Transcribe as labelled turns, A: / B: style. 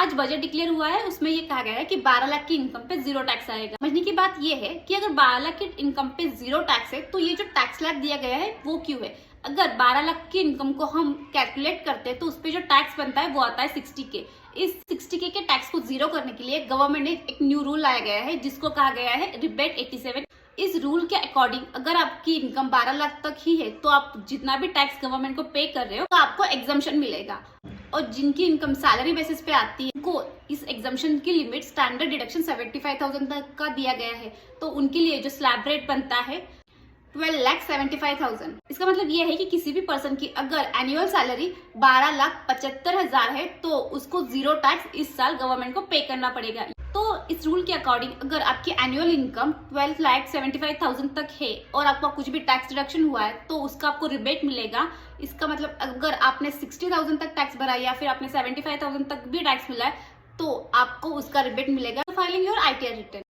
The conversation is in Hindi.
A: आज बजट डिक्लेयर हुआ है, उसमें ये कहा गया है कि 12 लाख की इनकम पे जीरो टैक्स आएगा। समझने की बात ये है कि अगर 12 लाख की इनकम पे जीरो टैक्स है तो ये जो टैक्स स्लैब दिया गया है वो क्यों है। अगर 12 लाख की इनकम को हम कैलकुलेट करते हैं तो उस पे जो टैक्स बनता है वो आता है 60K। इस 60K के टैक्स को जीरो करने के लिए गवर्नमेंट ने एक न्यू रूल लाया गया है जिसको कहा गया है रिबेट 87। इस रूल के अकॉर्डिंग अगर आपकी इनकम 12 लाख तक ही है तो आप जितना भी टैक्स गवर्नमेंट को पे कर रहे हो तो आपको एग्जम्पशन मिलेगा, और जिनकी इनकम सैलरी बेसिस पे आती है उनको इस एग्जम्पशन की लिमिट स्टैंडर्ड डिडक्शन 75,000 तक का दिया गया है। तो उनके लिए जो स्लैब रेट बनता है 12,75,000। इसका मतलब ये है कि किसी भी पर्सन की अगर एनुअल सैलरी 12,75,000 है तो उसको जीरो टैक्स इस साल गवर्नमेंट को पे करना पड़ेगा। तो इस रूल के अकॉर्डिंग अगर आपकी एनुअल इनकम 12,75,000 तक है और आपका कुछ भी टैक्स डिडक्शन हुआ है तो उसका आपको रिबेट मिलेगा। इसका मतलब अगर आपने 60,000 तक टैक्स भरा या फिर आपने 75,000 तक भी टैक्स मिला है तो आपको उसका रिबेट मिलेगा फाइलिंग योर ITR रिटर्न।